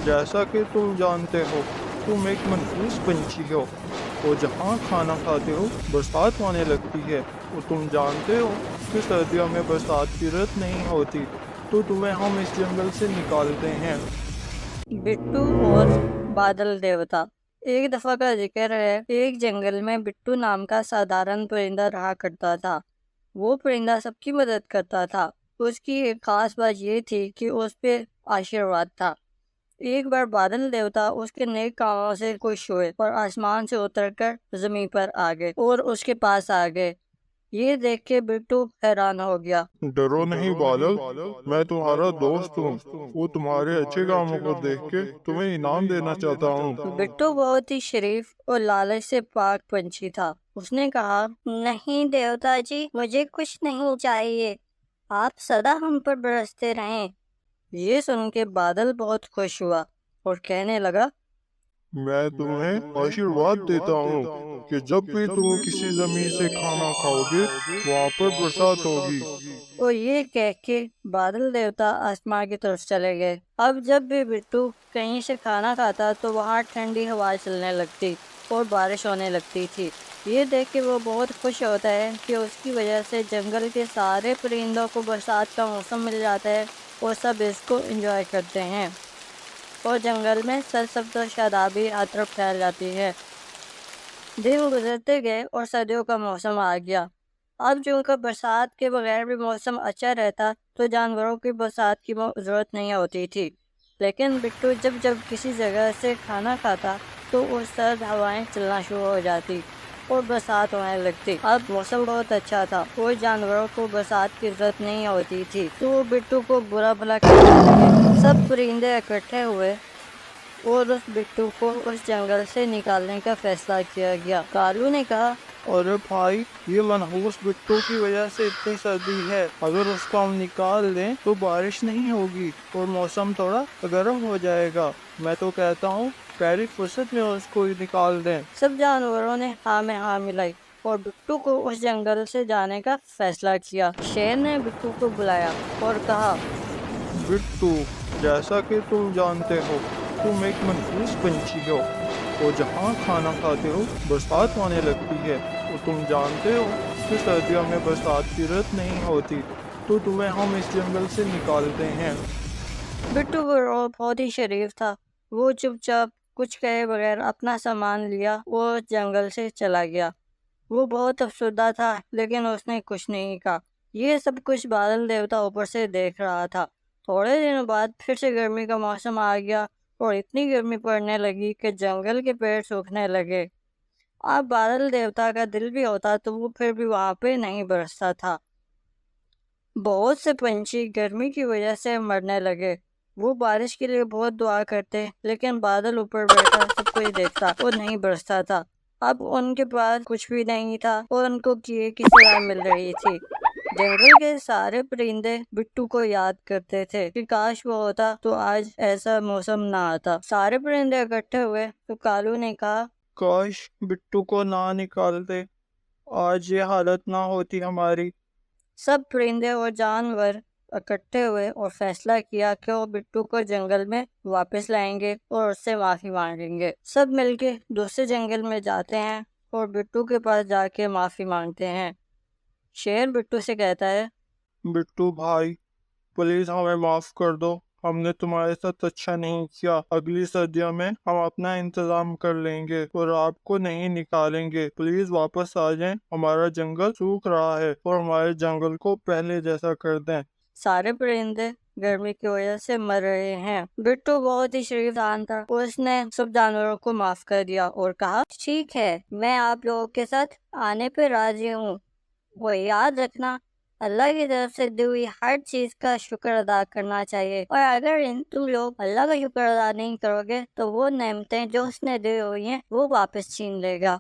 جیسا کہ تم جانتے ہو تم ایک منحوس پنچھی ہو، اور جہاں کھانا کھاتے ہو برسات ہونے لگتی ہے، اور تم جانتے ہو کہ سردیوں میں برسات کی رت نہیں ہوتی، تو تمہیں ہم اس جنگل سے نکالتے ہیں۔ بٹو اور بادل دیوتا۔ ایک دفعہ کا ذکر ہے، ایک جنگل میں بٹو نام کا سادھارن پرندہ رہا کرتا تھا۔ وہ پرندہ سب کی مدد کرتا تھا۔ اس کی ایک خاص بات یہ تھی کہ اس پہ آشیرواد تھا۔ ایک بار بادل دیوتا اس کے نیک کاموں سے خوش ہوئے اور آسمان سے اتر کر زمین پر آ گئے اور اس کے پاس آ گئے۔ یہ دیکھ کے بٹو حیران ہو گیا۔ ڈرو نہیں بادل، میں تمہارا دوست ہوں، وہ تمہارے اچھے کاموں کو دیکھ کے تمہیں انعام دینا چاہتا ہوں۔ بٹو بہت ہی شریف اور لالچ سے پاک پنچھی تھا۔ اس نے کہا، نہیں دیوتا جی، مجھے کچھ نہیں چاہیے، آپ سدا ہم پر برستے رہیں۔ یہ سن کے بادل بہت خوش ہوا اور کہنے لگا، میں تمہیں آشیرواد دیتا ہوں کہ جب بھی تم کسی زمین سے کھانا کھاؤ گے وہاں پر برسات ہوگی۔ اور یہ کہہ کے بادل دیوتا آسمان کی طرف چلے گئے۔ اب جب بھی بٹو کہیں سے کھانا کھاتا تو وہاں ٹھنڈی ہوا چلنے لگتی اور بارش ہونے لگتی تھی۔ یہ دیکھ کے وہ بہت خوش ہوتا ہے کہ اس کی وجہ سے جنگل کے سارے پرندوں کو برسات کا موسم مل جاتا ہے اور سب اس کو انجوائے کرتے ہیں، اور جنگل میں سرسبز و شادابی عطر پھیل جاتی ہے۔ دن گزرتے گئے اور سردیوں کا موسم آ گیا۔ اب جو کا برسات کے بغیر بھی موسم اچھا رہتا تو جانوروں کی برسات کی ضرورت نہیں ہوتی تھی، لیکن بٹو جب کسی جگہ سے کھانا کھاتا تو اس سرد ہوائیں چلنا شروع ہو جاتی اور برسات ہونے لگتی۔ اب موسم بہت اچھا تھا اور جانوروں کو برسات کی ضرورت نہیں ہوتی تھی، تو وہ بٹو کو برا بھلا کہنے لگے۔ سب پرندے اکٹھے ہوئے اور اس بٹو کو اس جنگل سے نکالنے کا فیصلہ کیا گیا۔ کالو نے کہا، ارے بھائی، یہ منحوس بٹو کی وجہ سے اتنی سردی ہے، اگر اس کو ہم نکال دیں تو بارش نہیں ہوگی اور موسم تھوڑا گرم ہو جائے گا۔ میں تو کہتا ہوں پہلی فرصت میں اس کو نکال دیں۔ سب جانوروں نے ہاں میں ہاں ملائی اور بٹو کو اس جنگل سے جانے کا فیصلہ کیا۔ شیر نے بٹو کو بلایا اور کہا، بٹو، جیسا کہ تم جانتے ہو تم ایک منحوس پنچھی ہو، اور جہاں کھانا کھاتے ہو برسات ہونے لگتی ہے، اور تم جانتے ہو کہ سردیوں میں برسات کی رت نہیں ہوتی، تو تمہیں ہم اس جنگل سے نکالتے ہیں۔ بٹو بہت ہی شریف تھا۔ وہ چپ چاپ کچھ کہے بغیر اپنا سامان لیا اور جنگل سے چلا گیا۔ وہ بہت افسردہ تھا لیکن اس نے کچھ نہیں کہا۔ یہ سب کچھ بادل دیوتا اوپر سے دیکھ رہا تھا۔ تھوڑے دنوں بعد پھر سے گرمی کا موسم آ گیا اور اتنی گرمی پڑنے لگی کہ جنگل کے پیڑ سوکھنے لگے۔ اب بادل دیوتا کا دل بھی ہوتا تو وہ پھر بھی وہاں پہ نہیں برستا تھا۔ بہت سے پنچھی گرمی کی وجہ سے مرنے لگے۔ وہ بارش کے لیے بہت دعا کرتے لیکن بادل اوپر بیٹھا سب کچھ دیکھتا اور نہیں برستا تھا۔ اب ان کے پاس کچھ بھی نہیں تھا اور ان کو کیے کی سزا مل رہی تھی۔ جنگل کے سارے پرندے بٹو کو یاد کرتے تھے کہ کاش وہ ہوتا تو آج ایسا موسم نہ آتا۔ سارے پرندے اکٹھے ہوئے تو کالو نے کہا، کاش بٹو کو نہ نکالتے، آج یہ حالت نہ ہوتی ہماری۔ سب پرندے اور جانور اکٹھے ہوئے اور فیصلہ کیا کہ وہ بٹو کو جنگل میں واپس لائیں گے اور اس سے معافی مانگیں گے۔ سب مل کے دوسرے جنگل میں جاتے ہیں اور بٹو کے پاس جا کے معافی مانگتے ہیں۔ شیر بٹو سے کہتا ہے، بٹو بھائی، پلیز ہمیں معاف کر دو، ہم نے تمہارے ساتھ اچھا نہیں کیا۔ اگلی سردیوں میں ہم اپنا انتظام کر لیں گے اور آپ کو نہیں نکالیں گے۔ پلیز واپس آ جائیں، ہمارا جنگل سوکھ رہا ہے اور ہمارے جنگل کو پہلے جیسا کر دیں۔ سارے پرندے گرمی کی وجہ سے مر رہے ہیں۔ بٹو بہت ہی شریف انسان تھا، اس نے سب جانوروں کو معاف کر دیا اور کہا، ٹھیک ہے، میں آپ لوگوں کے ساتھ آنے پہ راضی ہوں۔ وہ یاد رکھنا، اللہ کی طرف سے دی ہوئی ہر چیز کا شکر ادا کرنا چاہیے، اور اگر تم لوگ اللہ کا شکر ادا نہیں کرو گے تو وہ نعمتیں جو اس نے دی ہوئی ہیں وہ واپس چھین لے گا۔